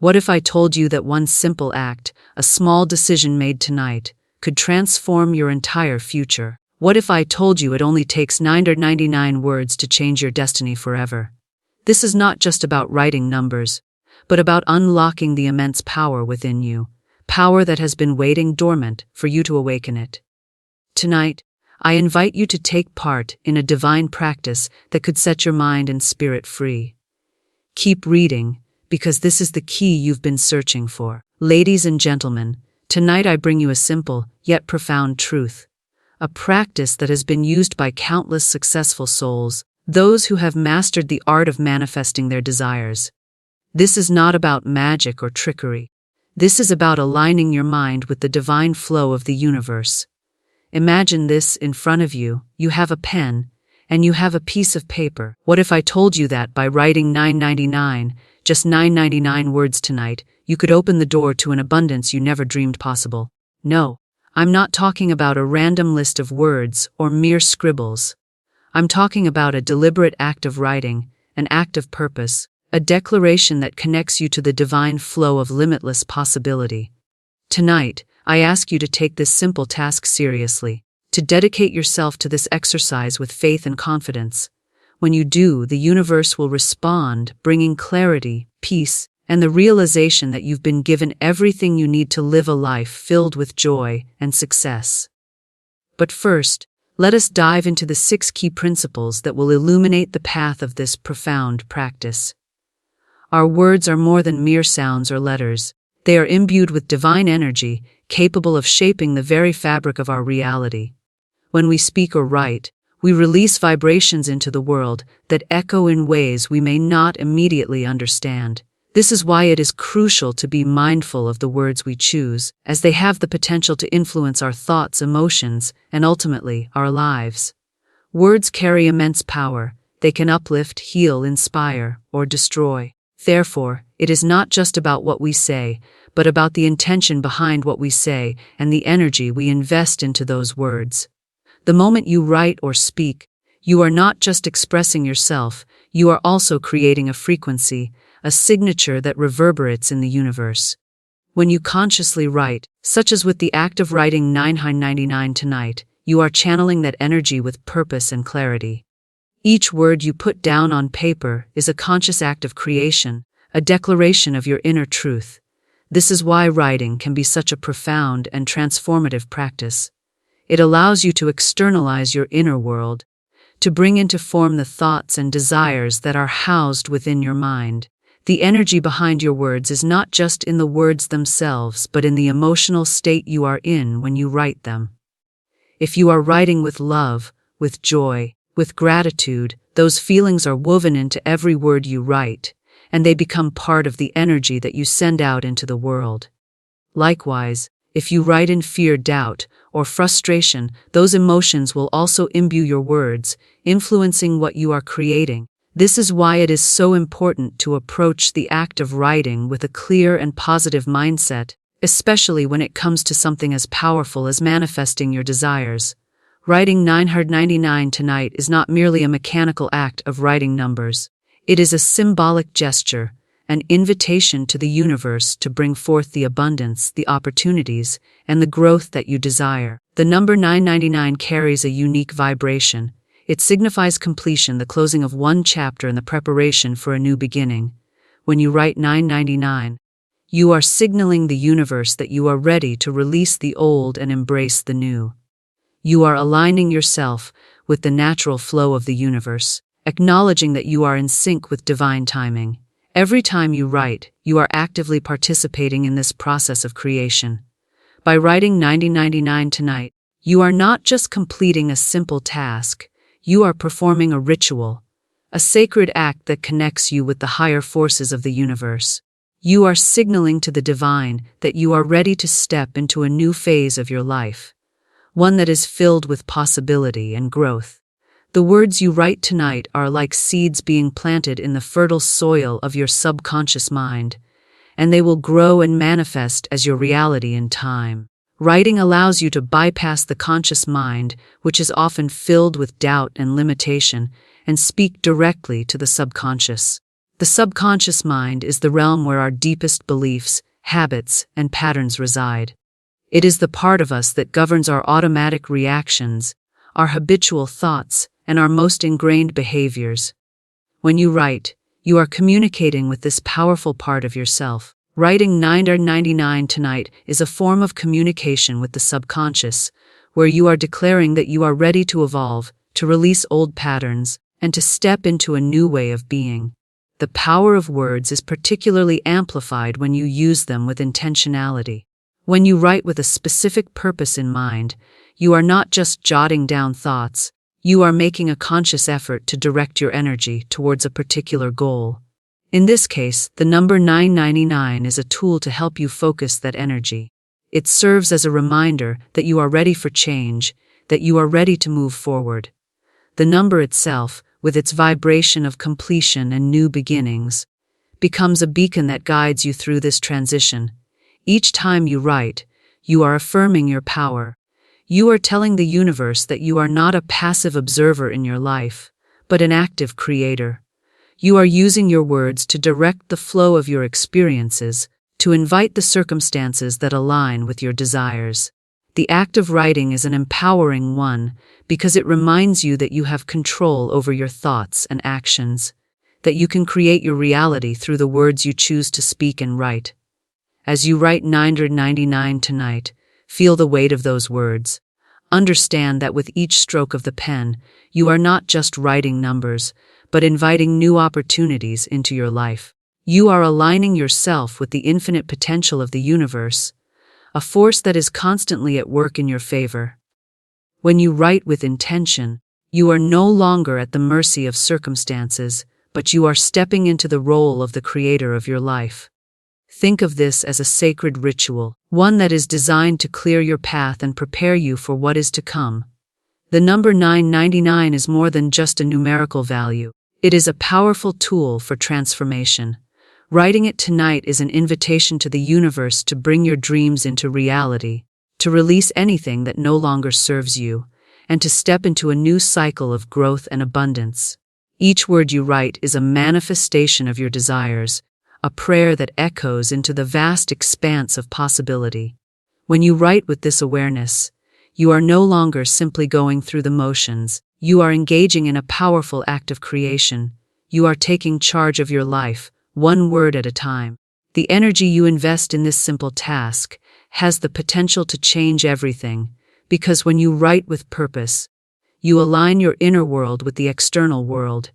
What if I told you that one simple act, a small decision made tonight, could transform your entire future? What if I told you it only takes 999 words to change your destiny forever? This is not just about writing numbers, but about unlocking the immense power within you, power that has been waiting dormant for you to awaken it. Tonight, I invite you to take part in a divine practice that could set your mind and spirit free. Keep reading, because this is the key you've been searching for. Ladies and gentlemen, tonight I bring you a simple, yet profound truth. A practice that has been used by countless successful souls, those who have mastered the art of manifesting their desires. This is not about magic or trickery. This is about aligning your mind with the divine flow of the universe. Imagine this in front of you. You have a pen, and you have a piece of paper. What if I told you that by writing 999, just 999 words tonight, you could open the door to an abundance you never dreamed possible? No, I'm not talking about a random list of words or mere scribbles. I'm talking about a deliberate act of writing, an act of purpose, a declaration that connects you to the divine flow of limitless possibility. Tonight, I ask you to take this simple task seriously, to dedicate yourself to this exercise with faith and confidence. When you do, the universe will respond, bringing clarity, peace, and the realization that you've been given everything you need to live a life filled with joy and success. But first, let us dive into the 6 key principles that will illuminate the path of this profound practice. Our words are more than mere sounds or letters. They are imbued with divine energy, capable of shaping the very fabric of our reality. When we speak or write, we release vibrations into the world that echo in ways we may not immediately understand. This is why it is crucial to be mindful of the words we choose, as they have the potential to influence our thoughts, emotions, and ultimately, our lives. Words carry immense power. They can uplift, heal, inspire, or destroy. Therefore, it is not just about what we say, but about the intention behind what we say and the energy we invest into those words. The moment you write or speak, you are not just expressing yourself, you are also creating a frequency, a signature that reverberates in the universe. When you consciously write, such as with the act of writing 999 tonight, you are channeling that energy with purpose and clarity. Each word you put down on paper is a conscious act of creation, a declaration of your inner truth. This is why writing can be such a profound and transformative practice. It allows you to externalize your inner world, to bring into form the thoughts and desires that are housed within your mind. The energy behind your words is not just in the words themselves, but in the emotional state you are in when you write them. If you are writing with love, with joy, with gratitude, those feelings are woven into every word you write, and they become part of the energy that you send out into the world. Likewise, if you write in fear, doubt, or frustration, those emotions will also imbue your words, influencing what you are creating. This is why it is so important to approach the act of writing with a clear and positive mindset, especially when it comes to something as powerful as manifesting your desires. Writing 999 tonight is not merely a mechanical act of writing numbers. It is a symbolic gesture, an invitation to the universe to bring forth the abundance, the opportunities, and the growth that you desire. The number 999 carries a unique vibration. It signifies completion, the closing of one chapter and the preparation for a new beginning. When you write 999, you are signaling the universe that you are ready to release the old and embrace the new. You are aligning yourself with the natural flow of the universe, acknowledging that you are in sync with divine timing. Every time you write, you are actively participating in this process of creation. By writing 999 tonight, you are not just completing a simple task, you are performing a ritual, a sacred act that connects you with the higher forces of the universe. You are signaling to the divine that you are ready to step into a new phase of your life, one that is filled with possibility and growth. The words you write tonight are like seeds being planted in the fertile soil of your subconscious mind, and they will grow and manifest as your reality in time. Writing allows you to bypass the conscious mind, which is often filled with doubt and limitation, and speak directly to the subconscious. The subconscious mind is the realm where our deepest beliefs, habits, and patterns reside. It is the part of us that governs our automatic reactions, our habitual thoughts, and our most ingrained behaviors. When you write, you are communicating with this powerful part of yourself. Writing 999 tonight is a form of communication with the subconscious, where you are declaring that you are ready to evolve, to release old patterns, and to step into a new way of being. The power of words is particularly amplified when you use them with intentionality. When you write with a specific purpose in mind, you are not just jotting down thoughts, you are making a conscious effort to direct your energy towards a particular goal. In this case, the number 999 is a tool to help you focus that energy. It serves as a reminder that you are ready for change, that you are ready to move forward. The number itself, with its vibration of completion and new beginnings, becomes a beacon that guides you through this transition. Each time you write, you are affirming your power. You are telling the universe that you are not a passive observer in your life, but an active creator. You are using your words to direct the flow of your experiences, to invite the circumstances that align with your desires. The act of writing is an empowering one because it reminds you that you have control over your thoughts and actions, that you can create your reality through the words you choose to speak and write. As you write 999 tonight, feel the weight of those words. Understand that with each stroke of the pen, you are not just writing numbers, but inviting new opportunities into your life. You are aligning yourself with the infinite potential of the universe, a force that is constantly at work in your favor. When you write with intention, you are no longer at the mercy of circumstances, but you are stepping into the role of the creator of your life. Think of this as a sacred ritual, one that is designed to clear your path and prepare you for what is to come. The number 999 is more than just a numerical value. It is a powerful tool for transformation. Writing it tonight is an invitation to the universe to bring your dreams into reality, to release anything that no longer serves you, and to step into a new cycle of growth and abundance. Each word you write is a manifestation of your desires, a prayer that echoes into the vast expanse of possibility. When you write with this awareness, you are no longer simply going through the motions. You are engaging in a powerful act of creation. You are taking charge of your life, one word at a time. The energy you invest in this simple task has the potential to change everything, because when you write with purpose, you align your inner world with the external world.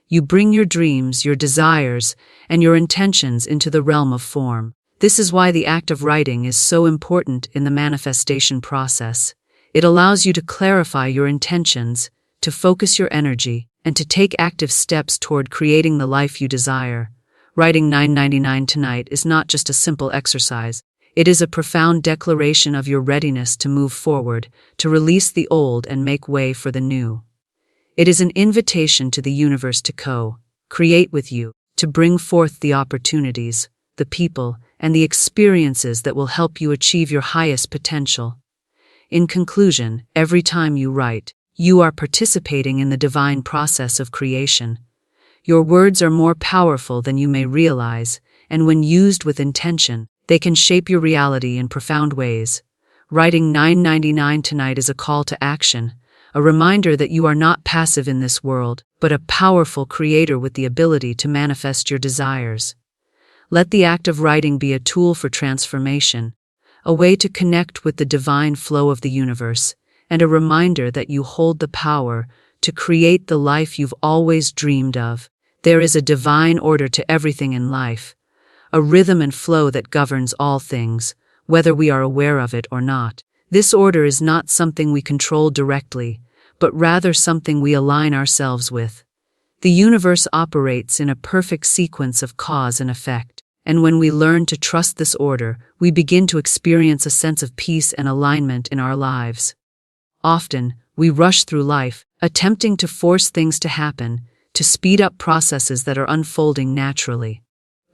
You bring your dreams, your desires, and your intentions into the realm of form. This is why the act of writing is so important in the manifestation process. It allows you to clarify your intentions, to focus your energy, and to take active steps toward creating the life you desire. Writing 999 tonight is not just a simple exercise. It is a profound declaration of your readiness to move forward, to release the old and make way for the new. It is an invitation to the universe to co-create with you, to bring forth the opportunities, the people, and the experiences that will help you achieve your highest potential. In conclusion, every time you write, you are participating in the divine process of creation. Your words are more powerful than you may realize, and when used with intention, they can shape your reality in profound ways. Writing 999 tonight is a call to action, a reminder that you are not passive in this world, but a powerful creator with the ability to manifest your desires. Let the act of writing be a tool for transformation, a way to connect with the divine flow of the universe, and a reminder that you hold the power to create the life you've always dreamed of. There is a divine order to everything in life, a rhythm and flow that governs all things, whether we are aware of it or not. This order is not something we control directly, but rather something we align ourselves with. The universe operates in a perfect sequence of cause and effect, and when we learn to trust this order, we begin to experience a sense of peace and alignment in our lives. Often, we rush through life, attempting to force things to happen, to speed up processes that are unfolding naturally.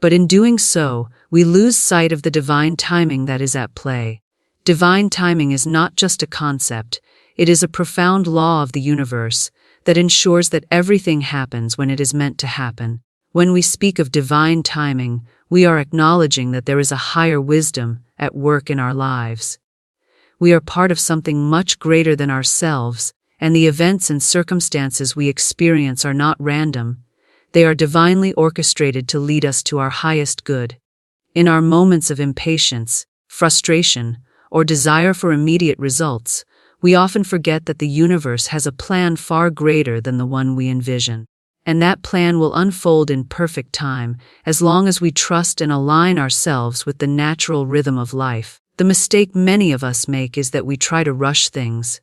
But in doing so, we lose sight of the divine timing that is at play. Divine timing is not just a concept, it is a profound law of the universe that ensures that everything happens when it is meant to happen. When we speak of divine timing, we are acknowledging that there is a higher wisdom at work in our lives. We are part of something much greater than ourselves, and the events and circumstances we experience are not random. They are divinely orchestrated to lead us to our highest good. In our moments of impatience, frustration, or desire for immediate results, we often forget that the universe has a plan far greater than the one we envision. And that plan will unfold in perfect time, as long as we trust and align ourselves with the natural rhythm of life. The mistake many of us make is that we try to rush things.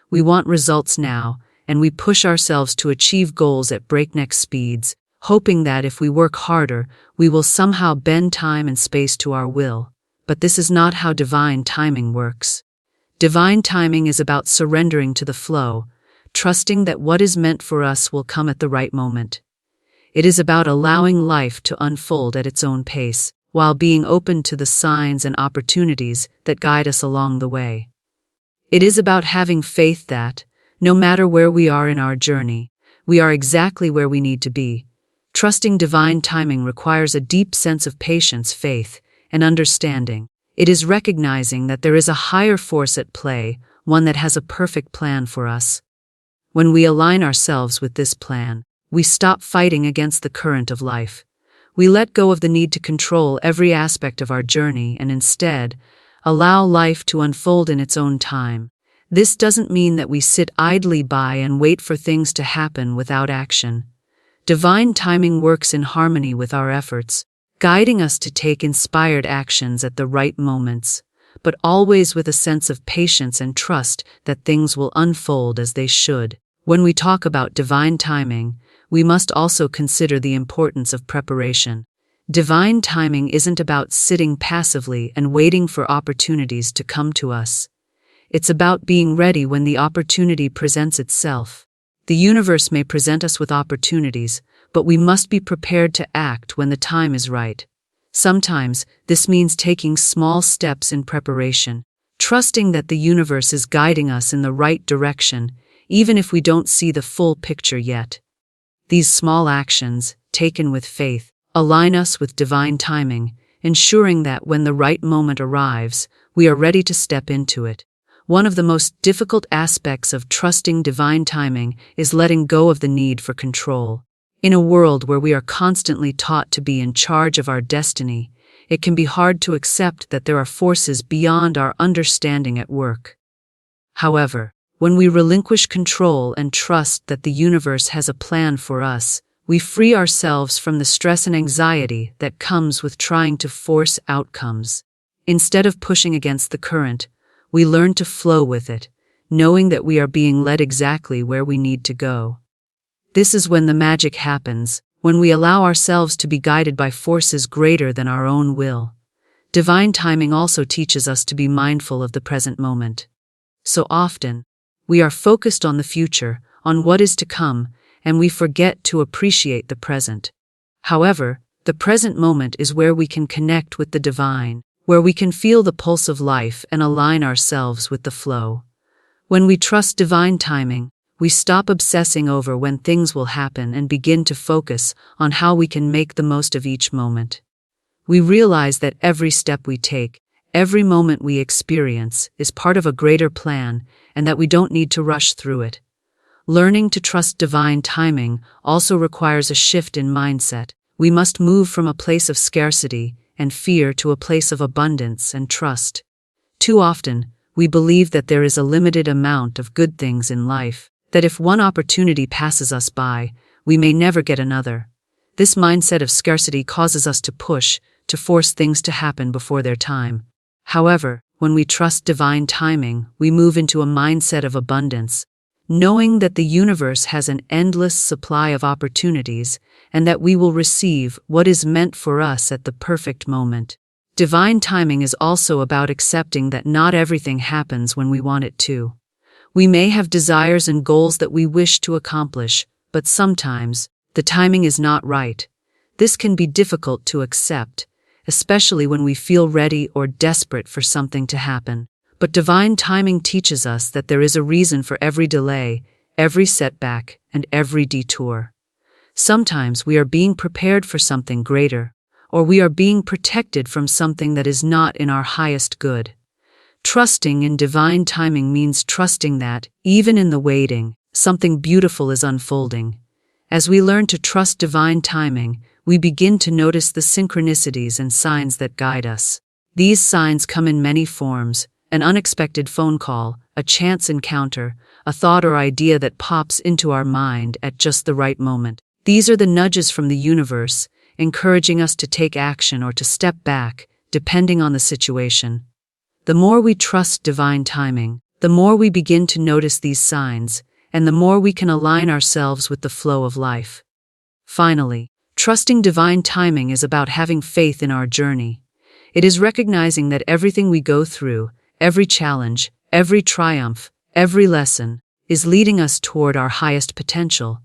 We want results now, and we push ourselves to achieve goals at breakneck speeds, hoping that if we work harder, we will somehow bend time and space to our will. But this is not how divine timing works. Divine timing is about surrendering to the flow, trusting that what is meant for us will come at the right moment. It is about allowing life to unfold at its own pace, while being open to the signs and opportunities that guide us along the way. It is about having faith that, no matter where we are in our journey, we are exactly where we need to be. Trusting divine timing requires a deep sense of patience, faith, and understanding. It is recognizing that there is a higher force at play, one that has a perfect plan for us. When we align ourselves with this plan, we stop fighting against the current of life. We let go of the need to control every aspect of our journey and instead allow life to unfold in its own time. This doesn't mean that we sit idly by and wait for things to happen without action. Divine timing works in harmony with our efforts, guiding us to take inspired actions at the right moments, but always with a sense of patience and trust that things will unfold as they should. When we talk about divine timing, we must also consider the importance of preparation. Divine timing isn't about sitting passively and waiting for opportunities to come to us. It's about being ready when the opportunity presents itself. The universe may present us with opportunities, but we must be prepared to act when the time is right. Sometimes, this means taking small steps in preparation, trusting that the universe is guiding us in the right direction, even if we don't see the full picture yet. These small actions, taken with faith, align us with divine timing, ensuring that when the right moment arrives, we are ready to step into it. One of the most difficult aspects of trusting divine timing is letting go of the need for control. In a world where we are constantly taught to be in charge of our destiny, it can be hard to accept that there are forces beyond our understanding at work. However, when we relinquish control and trust that the universe has a plan for us, we free ourselves from the stress and anxiety that comes with trying to force outcomes. Instead of pushing against the current, we learn to flow with it, knowing that we are being led exactly where we need to go. This is when the magic happens, when we allow ourselves to be guided by forces greater than our own will. Divine timing also teaches us to be mindful of the present moment. So often, we are focused on the future, on what is to come, and we forget to appreciate the present. However, the present moment is where we can connect with the divine, where we can feel the pulse of life and align ourselves with the flow. When we trust divine timing, we stop obsessing over when things will happen and begin to focus on how we can make the most of each moment. We realize that every step we take, every moment we experience, is part of a greater plan and that we don't need to rush through it. Learning to trust divine timing also requires a shift in mindset. We must move from a place of scarcity and fear to a place of abundance and trust. Too often, we believe that there is a limited amount of good things in life, that if one opportunity passes us by, we may never get another. This mindset of scarcity causes us to push, to force things to happen before their time. However, when we trust divine timing, we move into a mindset of abundance, knowing that the universe has an endless supply of opportunities and that we will receive what is meant for us at the perfect moment. Divine timing is also about accepting that not everything happens when we want it to. We may have desires and goals that we wish to accomplish, but sometimes the timing is not right. This can be difficult to accept, especially when we feel ready or desperate for something to happen. But divine timing teaches us that there is a reason for every delay, every setback, and every detour. Sometimes we are being prepared for something greater, or we are being protected from something that is not in our highest good. Trusting in divine timing means trusting that, even in the waiting, something beautiful is unfolding. As we learn to trust divine timing, we begin to notice the synchronicities and signs that guide us. These signs come in many forms: an unexpected phone call, a chance encounter, a thought or idea that pops into our mind at just the right moment. These are the nudges from the universe, encouraging us to take action or to step back, depending on the situation. The more we trust divine timing, the more we begin to notice these signs, and the more we can align ourselves with the flow of life. Finally, trusting divine timing is about having faith in our journey. It is recognizing that everything we go through, every challenge, every triumph, every lesson, is leading us toward our highest potential.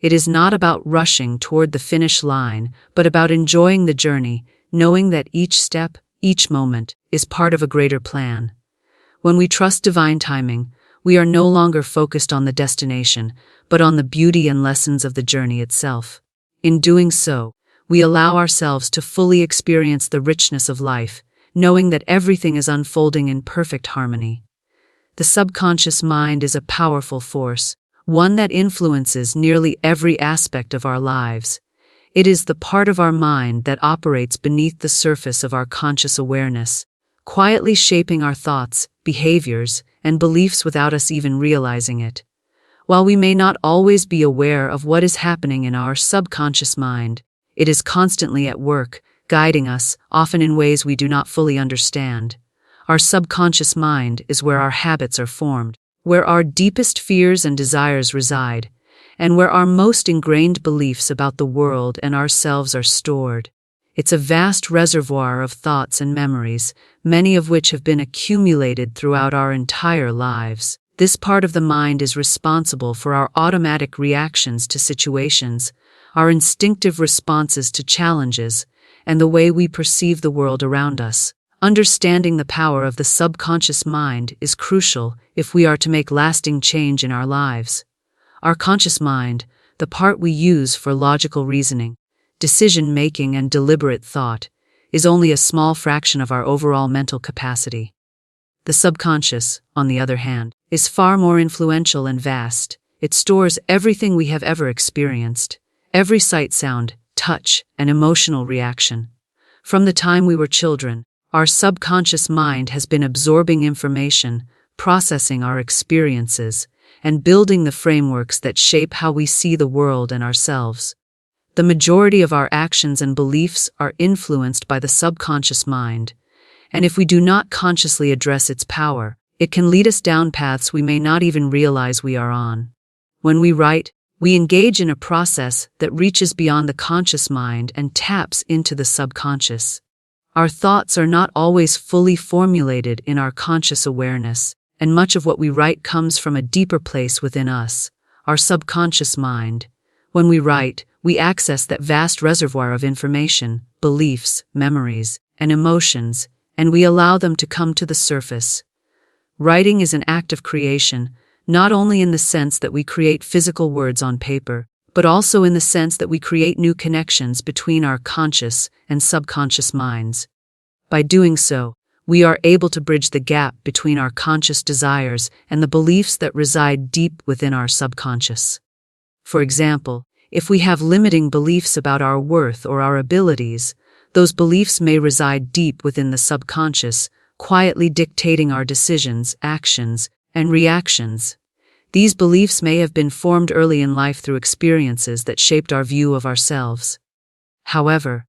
It is not about rushing toward the finish line, but about enjoying the journey, knowing that each step, each moment, is part of a greater plan. When we trust divine timing, we are no longer focused on the destination, but on the beauty and lessons of the journey itself. In doing so, we allow ourselves to fully experience the richness of life, knowing that everything is unfolding in perfect harmony. The subconscious mind is a powerful force, one that influences nearly every aspect of our lives. It is the part of our mind that operates beneath the surface of our conscious awareness, quietly shaping our thoughts, behaviors, and beliefs without us even realizing it. While we may not always be aware of what is happening in our subconscious mind, it is constantly at work, guiding us, often in ways we do not fully understand. Our subconscious mind is where our habits are formed, where our deepest fears and desires reside, and where our most ingrained beliefs about the world and ourselves are stored. It's a vast reservoir of thoughts and memories, many of which have been accumulated throughout our entire lives. This part of the mind is responsible for our automatic reactions to situations, our instinctive responses to challenges, and the way we perceive the world around us. Understanding the power of the subconscious mind is crucial if we are to make lasting change in our lives. Our conscious mind, the part we use for logical reasoning, decision-making, and deliberate thought, is only a small fraction of our overall mental capacity. The subconscious, on the other hand, is far more influential and vast. It stores everything we have ever experienced, every sight, sound, touch, and emotional reaction. From the time we were children, our subconscious mind has been absorbing information, processing our experiences, and building the frameworks that shape how we see the world and ourselves. The majority of our actions and beliefs are influenced by the subconscious mind, and if we do not consciously address its power, it can lead us down paths we may not even realize we are on. When we write, we engage in a process that reaches beyond the conscious mind and taps into the subconscious. Our thoughts are not always fully formulated in our conscious awareness, and much of what we write comes from a deeper place within us, our subconscious mind. When we write, we access that vast reservoir of information, beliefs, memories, and emotions, and we allow them to come to the surface. Writing is an act of creation, not only in the sense that we create physical words on paper, but also in the sense that we create new connections between our conscious and subconscious minds. By doing so, we are able to bridge the gap between our conscious desires and the beliefs that reside deep within our subconscious. For example, if we have limiting beliefs about our worth or our abilities, those beliefs may reside deep within the subconscious, quietly dictating our decisions, actions, and reactions. These beliefs may have been formed early in life through experiences that shaped our view of ourselves. However,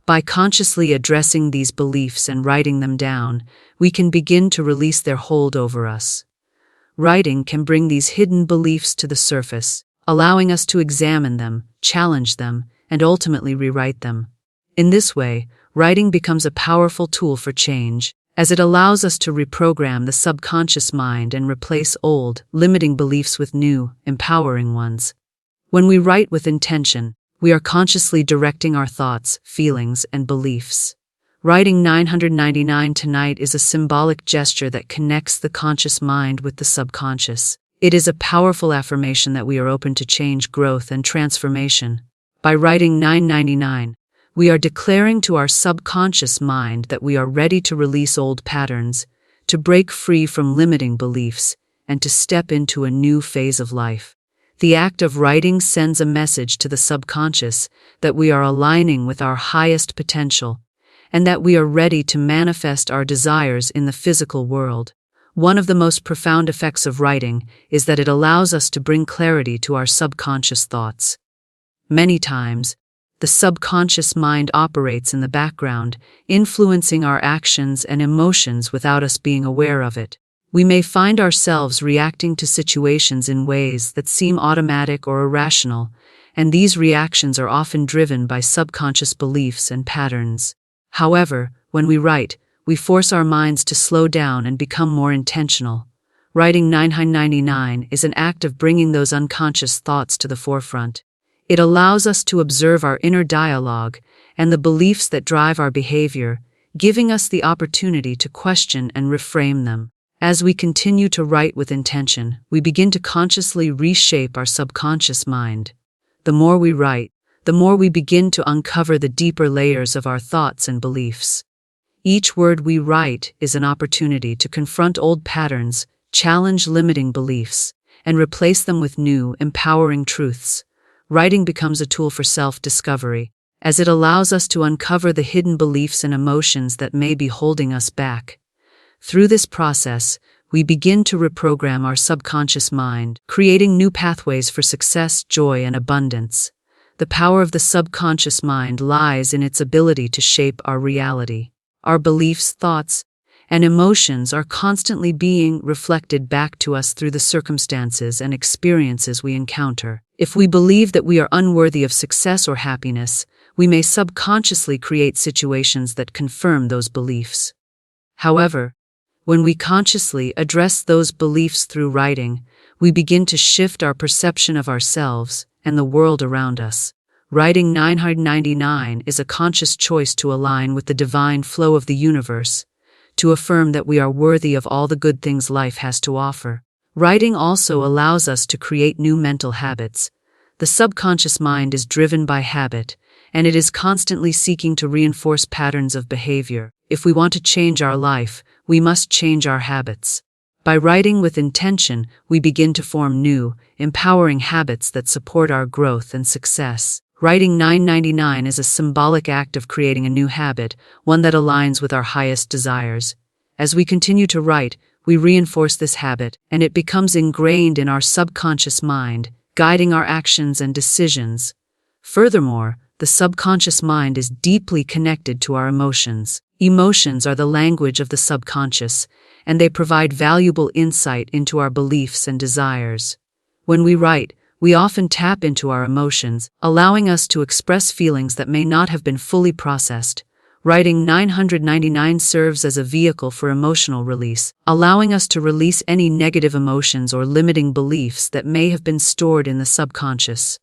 by consciously addressing these beliefs and writing them down, we can begin to release their hold over us. Writing can bring these hidden beliefs to the surface, allowing us to examine them, challenge them, and ultimately rewrite them. In this way, writing becomes a powerful tool for change, as it allows us to reprogram the subconscious mind and replace old, limiting beliefs with new, empowering ones. When we write with intention, we are consciously directing our thoughts, feelings, and beliefs. Writing 999 tonight is a symbolic gesture that connects the conscious mind with the subconscious. It is a powerful affirmation that we are open to change, growth, and transformation. By writing 999, we are declaring to our subconscious mind that we are ready to release old patterns, to break free from limiting beliefs, and to step into a new phase of life. The act of writing sends a message to the subconscious that we are aligning with our highest potential, and that we are ready to manifest our desires in the physical world. One of the most profound effects of writing is that it allows us to bring clarity to our subconscious thoughts. Many times, the subconscious mind operates in the background, influencing our actions and emotions without us being aware of it. We may find ourselves reacting to situations in ways that seem automatic or irrational, and these reactions are often driven by subconscious beliefs and patterns. However, when we write, we force our minds to slow down and become more intentional. Writing 999 is an act of bringing those unconscious thoughts to the forefront. It allows us to observe our inner dialogue and the beliefs that drive our behavior, giving us the opportunity to question and reframe them. As we continue to write with intention, we begin to consciously reshape our subconscious mind. The more we write, the more we begin to uncover the deeper layers of our thoughts and beliefs. Each word we write is an opportunity to confront old patterns, challenge limiting beliefs, and replace them with new, empowering truths. Writing becomes a tool for self-discovery, as it allows us to uncover the hidden beliefs and emotions that may be holding us back. Through this process, we begin to reprogram our subconscious mind, creating new pathways for success, joy, and abundance. The power of the subconscious mind lies in its ability to shape our reality. Our beliefs, thoughts, and emotions are constantly being reflected back to us through the circumstances and experiences we encounter. If we believe that we are unworthy of success or happiness, we may subconsciously create situations that confirm those beliefs. However, when we consciously address those beliefs through writing, we begin to shift our perception of ourselves and the world around us. Writing 999 is a conscious choice to align with the divine flow of the universe, to affirm that we are worthy of all the good things life has to offer. Writing also allows us to create new mental habits. The subconscious mind is driven by habit, and it is constantly seeking to reinforce patterns of behavior. If we want to change our life, we must change our habits. By writing with intention, we begin to form new, empowering habits that support our growth and success. Writing 999 is a symbolic act of creating a new habit, one that aligns with our highest desires. As we continue to write, we reinforce this habit, and it becomes ingrained in our subconscious mind, guiding our actions and decisions. Furthermore, the subconscious mind is deeply connected to our emotions. Emotions are the language of the subconscious, and they provide valuable insight into our beliefs and desires. When we write, we often tap into our emotions, allowing us to express feelings that may not have been fully processed. Writing 999 serves as a vehicle for emotional release, allowing us to release any negative emotions or limiting beliefs that may have been stored in the subconscious.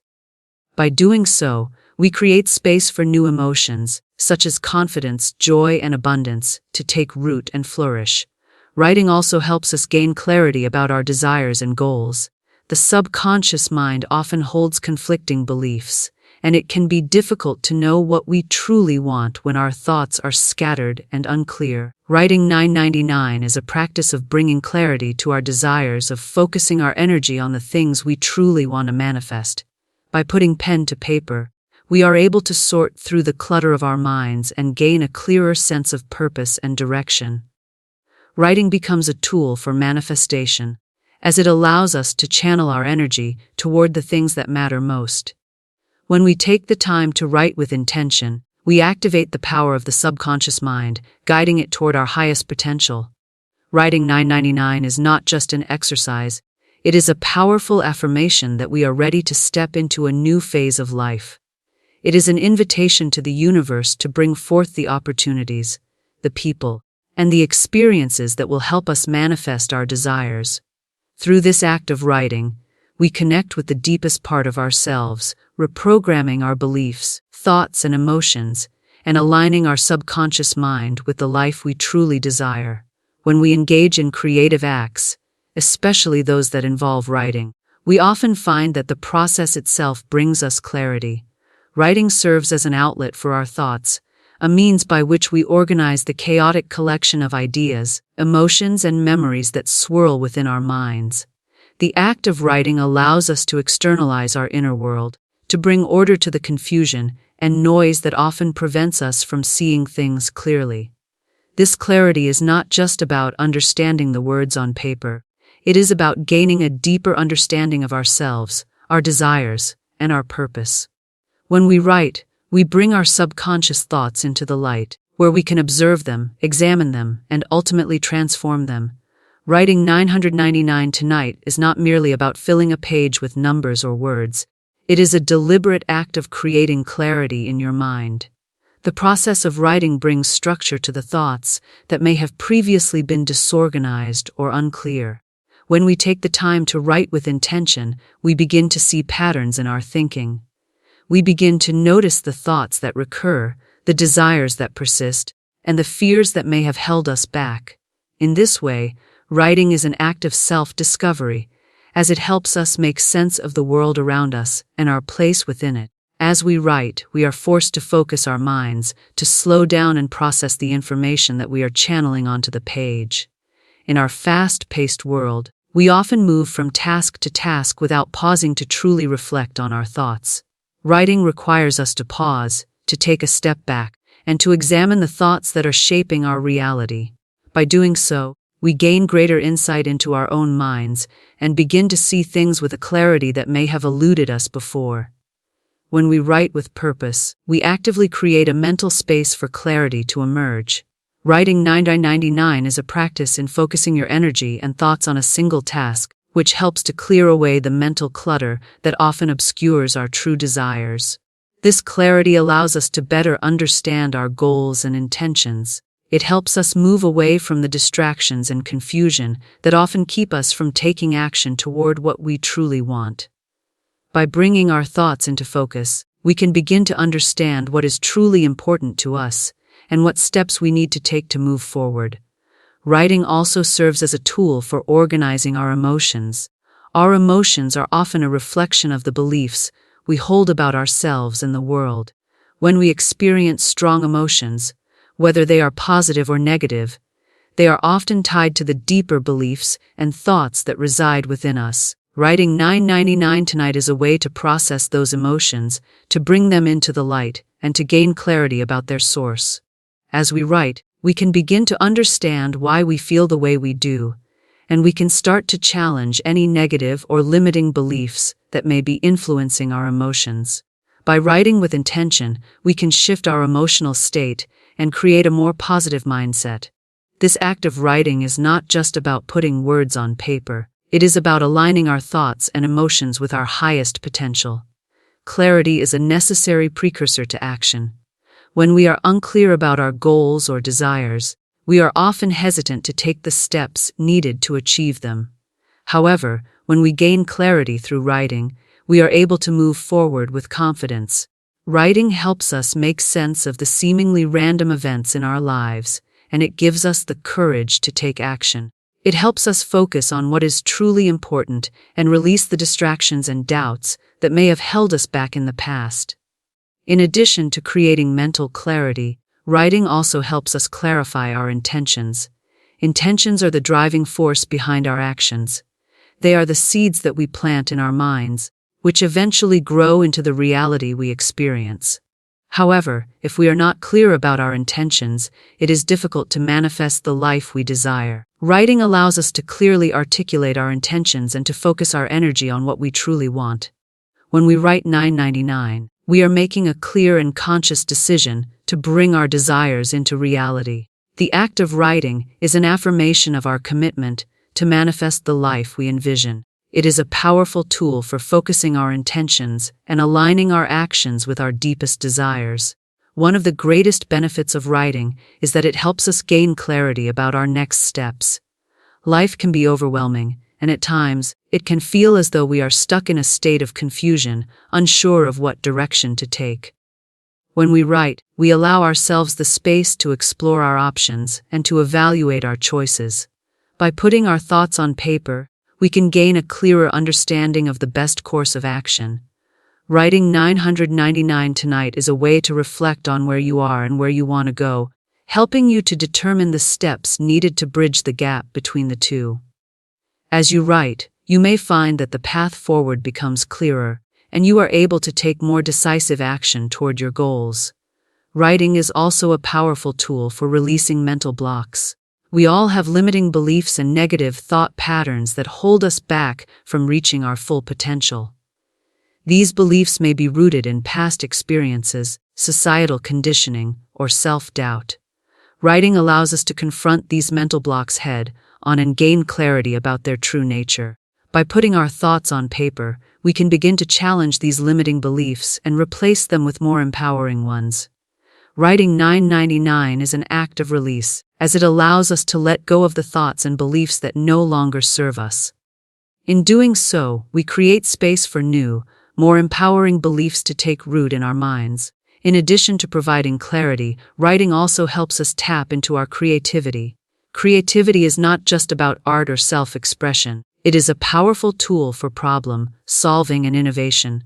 By doing so, we create space for new emotions, such as confidence, joy, and abundance, to take root and flourish. Writing also helps us gain clarity about our desires and goals. The subconscious mind often holds conflicting beliefs, and it can be difficult to know what we truly want when our thoughts are scattered and unclear. Writing 999 is a practice of bringing clarity to our desires, of focusing our energy on the things we truly want to manifest. By putting pen to paper, we are able to sort through the clutter of our minds and gain a clearer sense of purpose and direction. Writing becomes a tool for manifestation, as it allows us to channel our energy toward the things that matter most. When we take the time to write with intention, we activate the power of the subconscious mind, guiding it toward our highest potential. Writing 999 is not just an exercise, it is a powerful affirmation that we are ready to step into a new phase of life. It is an invitation to the universe to bring forth the opportunities, the people, and the experiences that will help us manifest our desires. Through this act of writing, we connect with the deepest part of ourselves, reprogramming our beliefs, thoughts, and emotions, and aligning our subconscious mind with the life we truly desire. When we engage in creative acts, especially those that involve writing. We often find that the process itself brings us clarity. Writing serves as an outlet for our thoughts, a means by which we organize the chaotic collection of ideas, emotions, and memories that swirl within our minds. The act of writing allows us to externalize our inner world, to bring order to the confusion and noise that often prevents us from seeing things clearly. This clarity is not just about understanding the words on paper. It is about gaining a deeper understanding of ourselves, our desires, and our purpose. When we write, we bring our subconscious thoughts into the light, where we can observe them, examine them, and ultimately transform them. Writing 999 Tonight is not merely about filling a page with numbers or words. It is a deliberate act of creating clarity in your mind. The process of writing brings structure to the thoughts that may have previously been disorganized or unclear. When we take the time to write with intention, we begin to see patterns in our thinking. We begin to notice the thoughts that recur, the desires that persist, and the fears that may have held us back. In this way, writing is an act of self-discovery, as it helps us make sense of the world around us and our place within it. As we write, we are forced to focus our minds, to slow down and process the information that we are channeling onto the page. In our fast-paced world, we often move from task to task without pausing to truly reflect on our thoughts. Writing requires us to pause, to take a step back, and to examine the thoughts that are shaping our reality. By doing so, we gain greater insight into our own minds and begin to see things with a clarity that may have eluded us before. When we write with purpose, we actively create a mental space for clarity to emerge. Writing 999 is a practice in focusing your energy and thoughts on a single task, which helps to clear away the mental clutter that often obscures our true desires. This clarity allows us to better understand our goals and intentions. It helps us move away from the distractions and confusion that often keep us from taking action toward what we truly want. By bringing our thoughts into focus, we can begin to understand what is truly important to us and what steps we need to take to move forward. Writing also serves as a tool for organizing our emotions. Our emotions are often a reflection of the beliefs we hold about ourselves and the world. When we experience strong emotions, whether they are positive or negative, they are often tied to the deeper beliefs and thoughts that reside within us. Writing 999 Tonight is a way to process those emotions, to bring them into the light, and to gain clarity about their source. As we write, we can begin to understand why we feel the way we do, and we can start to challenge any negative or limiting beliefs that may be influencing our emotions. By writing with intention, we can shift our emotional state and create a more positive mindset. This act of writing is not just about putting words on paper. It is about aligning our thoughts and emotions with our highest potential. Clarity is a necessary precursor to action. When we are unclear about our goals or desires, we are often hesitant to take the steps needed to achieve them. However, when we gain clarity through writing, we are able to move forward with confidence. Writing helps us make sense of the seemingly random events in our lives, and it gives us the courage to take action. It helps us focus on what is truly important and release the distractions and doubts that may have held us back in the past. In addition to creating mental clarity, writing also helps us clarify our intentions. Intentions are the driving force behind our actions. They are the seeds that we plant in our minds, which eventually grow into the reality we experience. However, if we are not clear about our intentions, it is difficult to manifest the life we desire. Writing allows us to clearly articulate our intentions and to focus our energy on what we truly want. When we write 999, we are making a clear and conscious decision to bring our desires into reality. The act of writing is an affirmation of our commitment to manifest the life we envision. It is a powerful tool for focusing our intentions and aligning our actions with our deepest desires. One of the greatest benefits of writing is that it helps us gain clarity about our next steps. Life can be overwhelming, and at times, it can feel as though we are stuck in a state of confusion, unsure of what direction to take. When we write, we allow ourselves the space to explore our options and to evaluate our choices. By putting our thoughts on paper, we can gain a clearer understanding of the best course of action. Writing 999 tonight is a way to reflect on where you are and where you want to go, helping you to determine the steps needed to bridge the gap between the two. As you write, you may find that the path forward becomes clearer, and you are able to take more decisive action toward your goals. Writing is also a powerful tool for releasing mental blocks. We all have limiting beliefs and negative thought patterns that hold us back from reaching our full potential. These beliefs may be rooted in past experiences, societal conditioning, or self-doubt. Writing allows us to confront these mental blocks head-on and gain clarity about their true nature. By putting our thoughts on paper, we can begin to challenge these limiting beliefs and replace them with more empowering ones. Writing 999 is an act of release, as it allows us to let go of the thoughts and beliefs that no longer serve us. In doing so, we create space for new, more empowering beliefs to take root in our minds. In addition to providing clarity, writing also helps us tap into our creativity. Creativity is not just about art or self-expression. It is a powerful tool for problem solving and innovation.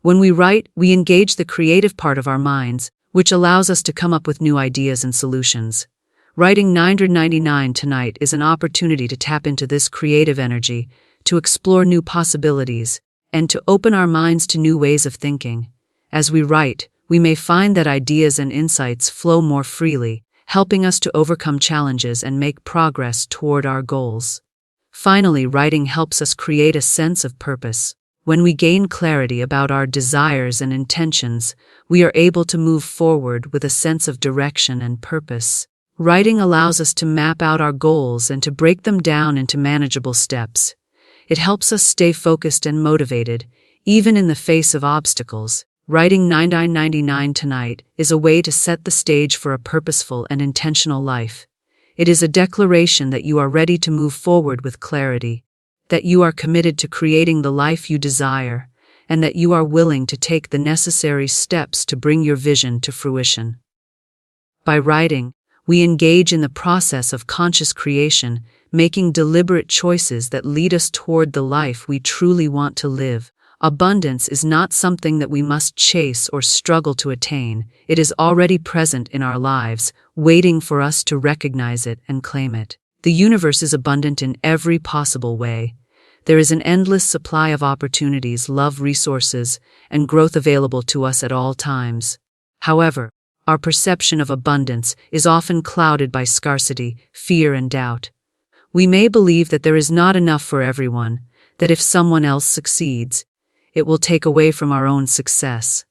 When we write, we engage the creative part of our minds, which allows us to come up with new ideas and solutions. Writing 999 tonight is an opportunity to tap into this creative energy, to explore new possibilities, and to open our minds to new ways of thinking. As we write, we may find that ideas and insights flow more freely, helping us to overcome challenges and make progress toward our goals. Finally, writing helps us create a sense of purpose. When we gain clarity about our desires and intentions, we are able to move forward with a sense of direction and purpose. Writing allows us to map out our goals and to break them down into manageable steps. It helps us stay focused and motivated, even in the face of obstacles. Writing 999 tonight is a way to set the stage for a purposeful and intentional life. It is a declaration that you are ready to move forward with clarity, that you are committed to creating the life you desire, and that you are willing to take the necessary steps to bring your vision to fruition. By writing, we engage in the process of conscious creation, making deliberate choices that lead us toward the life we truly want to live. Abundance is not something that we must chase or struggle to attain. It is already present in our lives, waiting for us to recognize it and claim it. The universe is abundant in every possible way. There is an endless supply of opportunities, love, resources, and growth available to us at all times. However, our perception of abundance is often clouded by scarcity, fear, and doubt. We may believe that there is not enough for everyone, that if someone else succeeds, it will take away from our own success.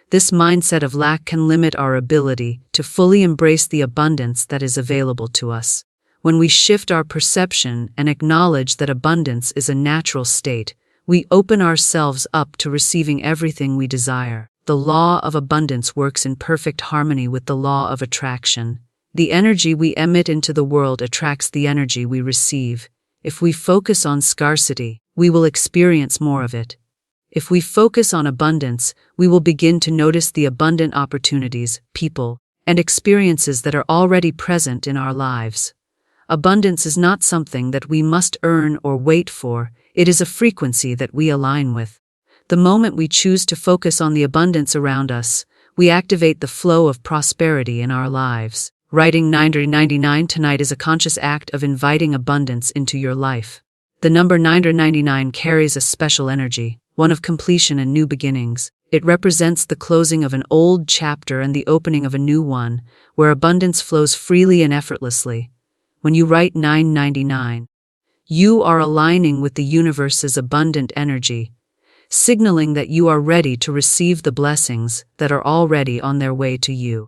This mindset of lack can limit our ability to fully embrace the abundance that is available to us. When we shift our perception and acknowledge that abundance is a natural state, we open ourselves up to receiving everything we desire. The law of abundance works in perfect harmony with the law of attraction. The energy we emit into the world attracts the energy we receive. If we focus on scarcity, we will experience more of it. If we focus on abundance, we will begin to notice the abundant opportunities, people, and experiences that are already present in our lives. Abundance is not something that we must earn or wait for, it is a frequency that we align with. The moment we choose to focus on the abundance around us, we activate the flow of prosperity in our lives. Writing 999 tonight is a conscious act of inviting abundance into your life. The number 999 carries a special energy, one of completion and new beginnings. It represents the closing of an old chapter and the opening of a new one, where abundance flows freely and effortlessly. When you write 999, you are aligning with the universe's abundant energy, signaling that you are ready to receive the blessings that are already on their way to you.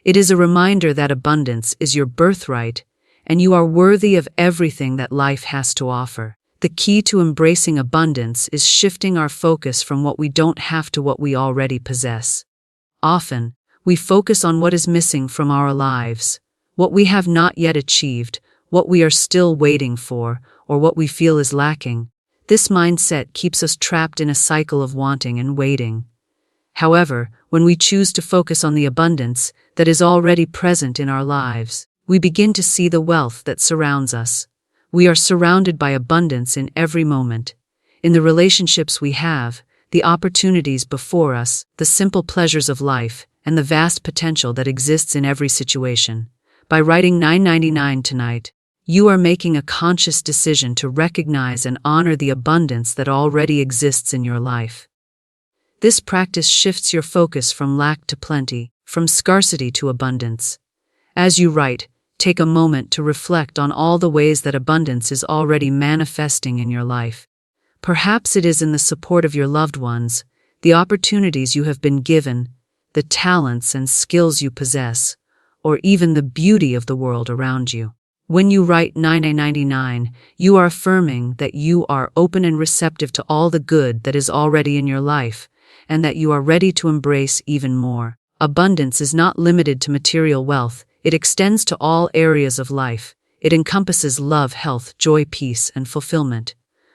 It is a reminder that abundance is your birthright, and you are worthy of everything that life has to offer. The key to embracing abundance is shifting our focus from what we don't have to what we already possess. Often, we focus on what is missing from our lives, what we have not yet achieved, what we are still waiting for, or what we feel is lacking. This mindset keeps us trapped in a cycle of wanting and waiting. However, when we choose to focus on the abundance that is already present in our lives, we begin to see the wealth that surrounds us. We are surrounded by abundance in every moment. In the relationships we have, the opportunities before us, the simple pleasures of life, and the vast potential that exists in every situation. By writing 999 tonight, you are making a conscious decision to recognize and honor the abundance that already exists in your life. This practice shifts your focus from lack to plenty, from scarcity to abundance. As you write, take a moment to reflect on all the ways that abundance is already manifesting in your life. Perhaps it is in the support of your loved ones, the opportunities you have been given, the talents and skills you possess, or even the beauty of the world around you. When you write 999, you are affirming that you are open and receptive to all the good that is already in your life, and that you are ready to embrace even more. Abundance is not limited to material wealth, it extends to all areas of life. It encompasses love, health, joy, peace, and fulfillment.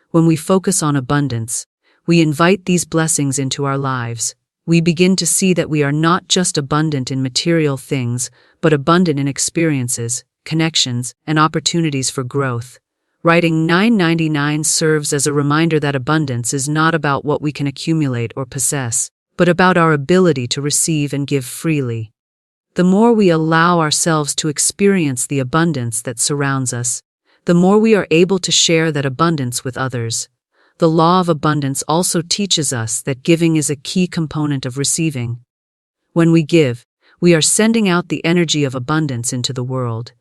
When we focus on abundance, we invite these blessings into our lives. We begin to see that we are not just abundant in material things, but abundant in experiences, connections, and opportunities for growth. Writing 999 serves as a reminder that abundance is not about what we can accumulate or possess, but about our ability to receive and give freely. The more we allow ourselves to experience the abundance that surrounds us, the more we are able to share that abundance with others. The law of abundance also teaches us that giving is a key component of receiving. When we give, we are sending out the energy of abundance into the world.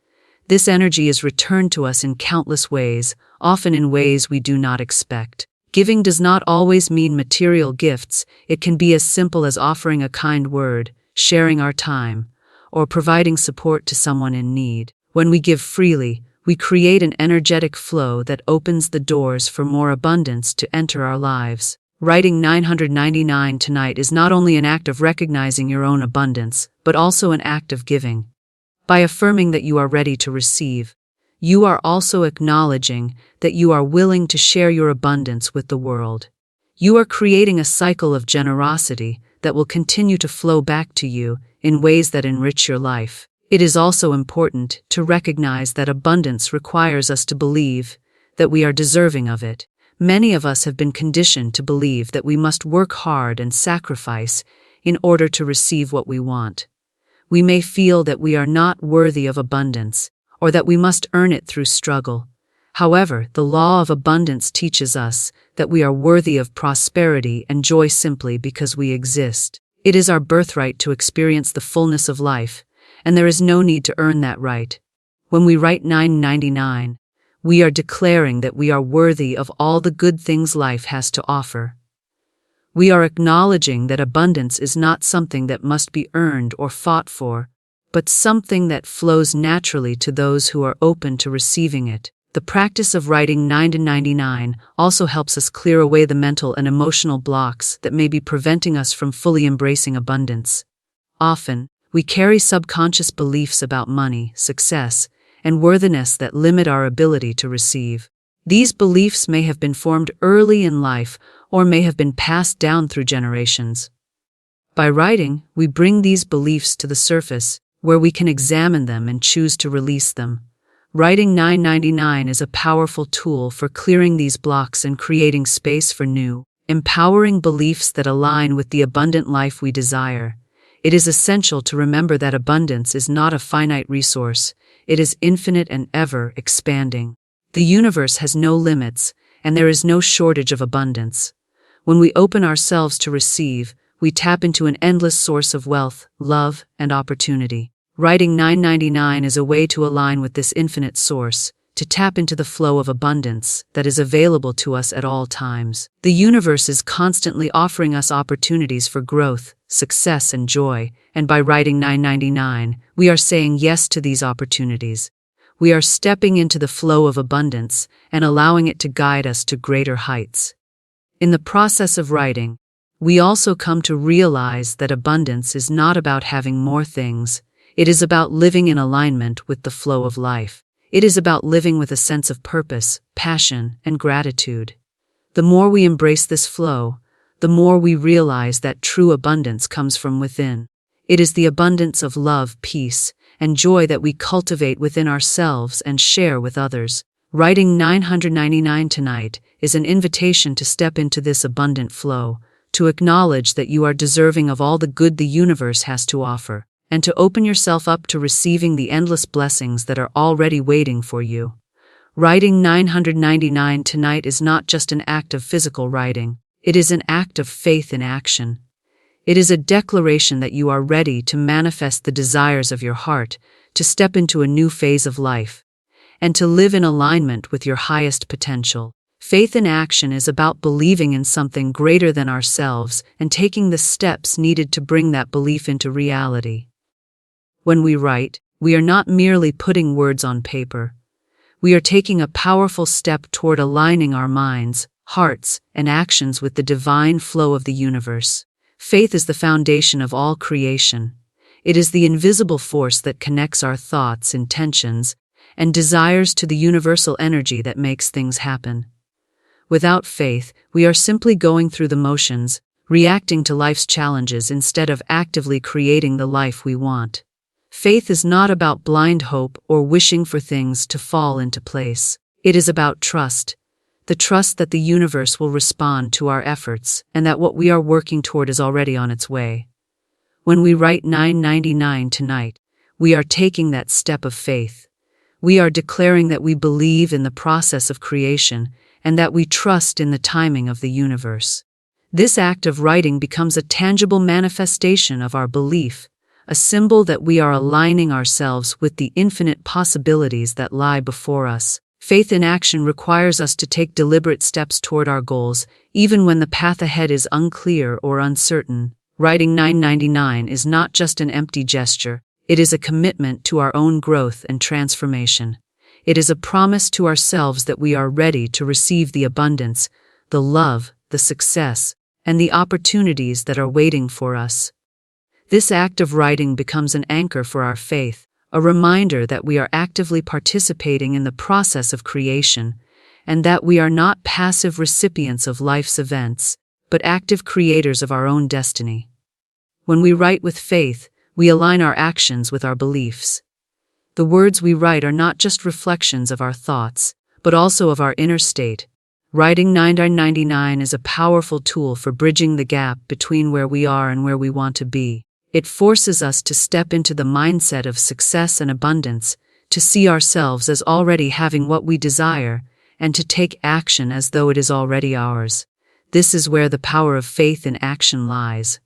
This energy is returned to us in countless ways, often in ways we do not expect. Giving does not always mean material gifts. It can be as simple as offering a kind word, sharing our time, or providing support to someone in need. When we give freely, we create an energetic flow that opens the doors for more abundance to enter our lives. Writing 999 tonight is not only an act of recognizing your own abundance, but also an act of giving. By affirming that you are ready to receive, you are also acknowledging that you are willing to share your abundance with the world. You are creating a cycle of generosity that will continue to flow back to you in ways that enrich your life. It is also important to recognize that abundance requires us to believe that we are deserving of it. Many of us have been conditioned to believe that we must work hard and sacrifice in order to receive what we want. We may feel that we are not worthy of abundance, or that we must earn it through struggle. However, the law of abundance teaches us that we are worthy of prosperity and joy simply because we exist. It is our birthright to experience the fullness of life, and there is no need to earn that right. When we write 999, we are declaring that we are worthy of all the good things life has to offer. We are acknowledging that abundance is not something that must be earned or fought for, but something that flows naturally to those who are open to receiving it. The practice of writing 999 also helps us clear away the mental and emotional blocks that may be preventing us from fully embracing abundance. Often, we carry subconscious beliefs about money, success, and worthiness that limit our ability to receive. These beliefs may have been formed early in life or may have been passed down through generations. By writing, we bring these beliefs to the surface, where we can examine them and choose to release them. Writing 999 is a powerful tool for clearing these blocks and creating space for new, empowering beliefs that align with the abundant life we desire. It is essential to remember that abundance is not a finite resource, it is infinite and ever-expanding. The universe has no limits, and there is no shortage of abundance. When we open ourselves to receive, we tap into an endless source of wealth, love, and opportunity. Writing 999 is a way to align with this infinite source, to tap into the flow of abundance that is available to us at all times. The universe is constantly offering us opportunities for growth, success, and joy, and by writing 999, we are saying yes to these opportunities. We are stepping into the flow of abundance and allowing it to guide us to greater heights. In the process of writing, we also come to realize that abundance is not about having more things. It is about living in alignment with the flow of life. It is about living with a sense of purpose, passion, and gratitude. The more we embrace this flow, the more we realize that true abundance comes from within. It is the abundance of love, peace, and joy that we cultivate within ourselves and share with others. Writing 999 tonight is an invitation to step into this abundant flow, to acknowledge that you are deserving of all the good the universe has to offer, and to open yourself up to receiving the endless blessings that are already waiting for you. Writing 999 tonight is not just an act of physical writing, it is an act of faith in action. It is a declaration that you are ready to manifest the desires of your heart, to step into a new phase of life, and to live in alignment with your highest potential. Faith in action is about believing in something greater than ourselves and taking the steps needed to bring that belief into reality. When we write, we are not merely putting words on paper. We are taking a powerful step toward aligning our minds, hearts, and actions with the divine flow of the universe. Faith is the foundation of all creation. It is the invisible force that connects our thoughts, intentions, and desires to the universal energy that makes things happen. Without faith, we are simply going through the motions, reacting to life's challenges instead of actively creating the life we want. Faith is not about blind hope or wishing for things to fall into place. It is about trust, the trust that the universe will respond to our efforts and that what we are working toward is already on its way. When we write 999 tonight, we are taking that step of faith. We are declaring that we believe in the process of creation and that we trust in the timing of the universe. This act of writing becomes a tangible manifestation of our belief, a symbol that we are aligning ourselves with the infinite possibilities that lie before us. Faith in action requires us to take deliberate steps toward our goals, even when the path ahead is unclear or uncertain. Writing 999 is not just an empty gesture, it is a commitment to our own growth and transformation. It is a promise to ourselves that we are ready to receive the abundance, the love, the success, and the opportunities that are waiting for us. This act of writing becomes an anchor for our faith, a reminder that we are actively participating in the process of creation, and that we are not passive recipients of life's events, but active creators of our own destiny. When we write with faith, we align our actions with our beliefs. The words we write are not just reflections of our thoughts, but also of our inner state. Writing 999 is a powerful tool for bridging the gap between where we are and where we want to be. It forces us to step into the mindset of success and abundance, to see ourselves as already having what we desire, and to take action as though it is already ours. This is where the power of faith in action lies.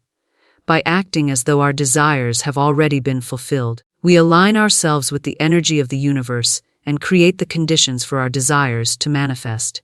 By acting as though our desires have already been fulfilled, we align ourselves with the energy of the universe and create the conditions for our desires to manifest.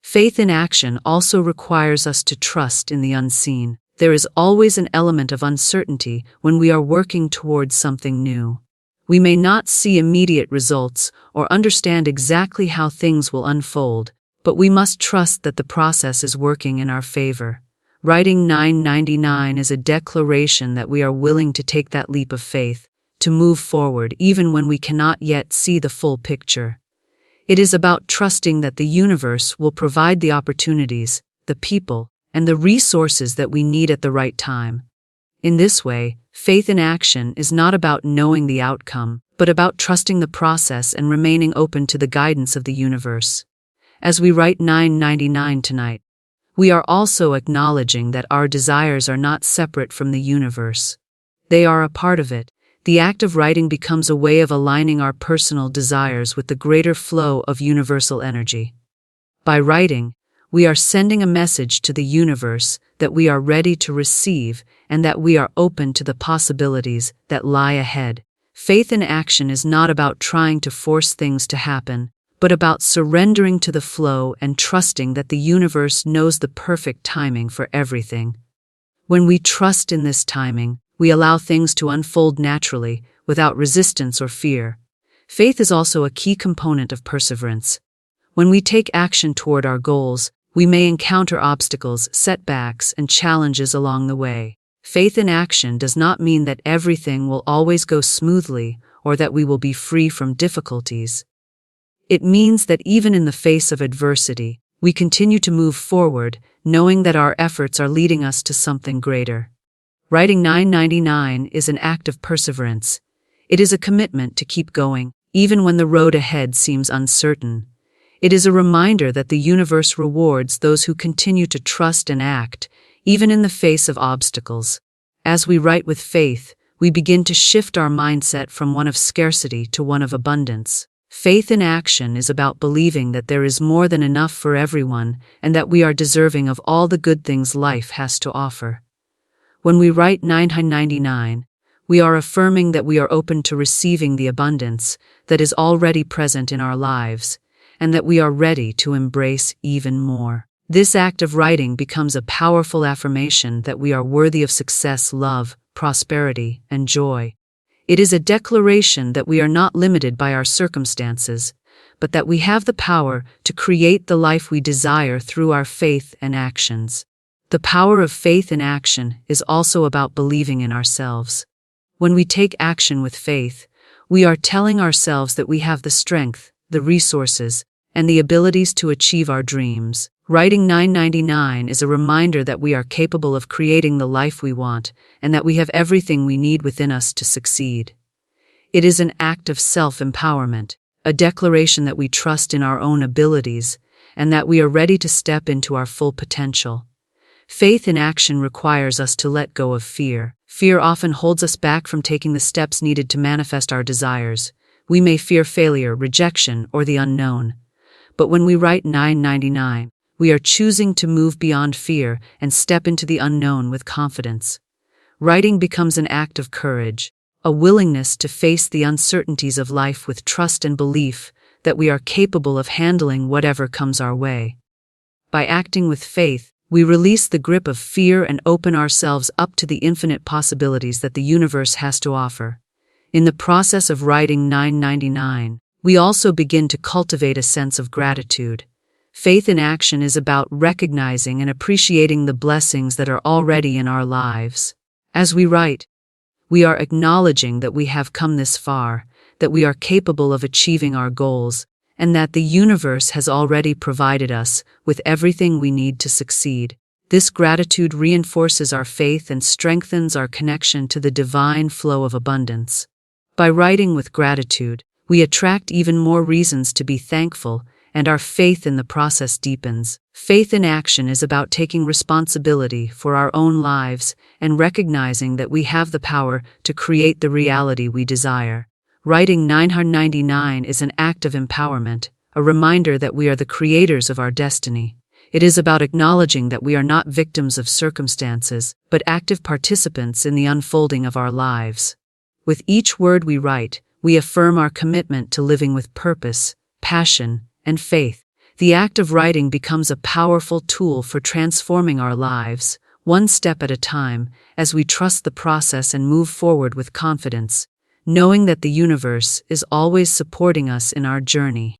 Faith in action also requires us to trust in the unseen. There is always an element of uncertainty when we are working towards something new. We may not see immediate results or understand exactly how things will unfold, but we must trust that the process is working in our favor. Writing 999 is a declaration that we are willing to take that leap of faith, to move forward even when we cannot yet see the full picture. It is about trusting that the universe will provide the opportunities, the people, and the resources that we need at the right time. In this way, faith in action is not about knowing the outcome, but about trusting the process and remaining open to the guidance of the universe. As we write 999 tonight, we are also acknowledging that our desires are not separate from the universe. They are a part of it. The act of writing becomes a way of aligning our personal desires with the greater flow of universal energy. By writing, we are sending a message to the universe that we are ready to receive and that we are open to the possibilities that lie ahead. Faith in action is not about trying to force things to happen, but about surrendering to the flow and trusting that the universe knows the perfect timing for everything. When we trust in this timing, we allow things to unfold naturally, without resistance or fear. Faith is also a key component of perseverance. When we take action toward our goals, we may encounter obstacles, setbacks, and challenges along the way. Faith in action does not mean that everything will always go smoothly or that we will be free from difficulties. It means that even in the face of adversity, we continue to move forward, knowing that our efforts are leading us to something greater. Writing 999 is an act of perseverance. It is a commitment to keep going, even when the road ahead seems uncertain. It is a reminder that the universe rewards those who continue to trust and act, even in the face of obstacles. As we write with faith, we begin to shift our mindset from one of scarcity to one of abundance. Faith in action is about believing that there is more than enough for everyone and that we are deserving of all the good things life has to offer. When we write 999, we are affirming that we are open to receiving the abundance that is already present in our lives, and that we are ready to embrace even more. This act of writing becomes a powerful affirmation that we are worthy of success, love, prosperity, and joy. It is a declaration that we are not limited by our circumstances, but that we have the power to create the life we desire through our faith and actions. The power of faith in action is also about believing in ourselves. When we take action with faith, we are telling ourselves that we have the strength, the resources, and the abilities to achieve our dreams. Writing 999 is a reminder that we are capable of creating the life we want and that we have everything we need within us to succeed. It is an act of self-empowerment, a declaration that we trust in our own abilities and that we are ready to step into our full potential. Faith in action requires us to let go of fear. Fear often holds us back from taking the steps needed to manifest our desires. We may fear failure, rejection, or the unknown. But when we write 999, we are choosing to move beyond fear and step into the unknown with confidence. Writing becomes an act of courage, a willingness to face the uncertainties of life with trust and belief that we are capable of handling whatever comes our way. By acting with faith, we release the grip of fear and open ourselves up to the infinite possibilities that the universe has to offer. In the process of writing 999, we also begin to cultivate a sense of gratitude. Faith in action is about recognizing and appreciating the blessings that are already in our lives. As we write, we are acknowledging that we have come this far, that we are capable of achieving our goals, and that the universe has already provided us with everything we need to succeed. This gratitude reinforces our faith and strengthens our connection to the divine flow of abundance. By writing with gratitude, we attract even more reasons to be thankful, and our faith in the process deepens. Faith in action is about taking responsibility for our own lives and recognizing that we have the power to create the reality we desire. Writing 999 is an act of empowerment, a reminder that we are the creators of our destiny. It is about acknowledging that we are not victims of circumstances, but active participants in the unfolding of our lives. With each word we write, we affirm our commitment to living with purpose, passion, and faith. The act of writing becomes a powerful tool for transforming our lives, one step at a time, as we trust the process and move forward with confidence, knowing that the universe is always supporting us in our journey.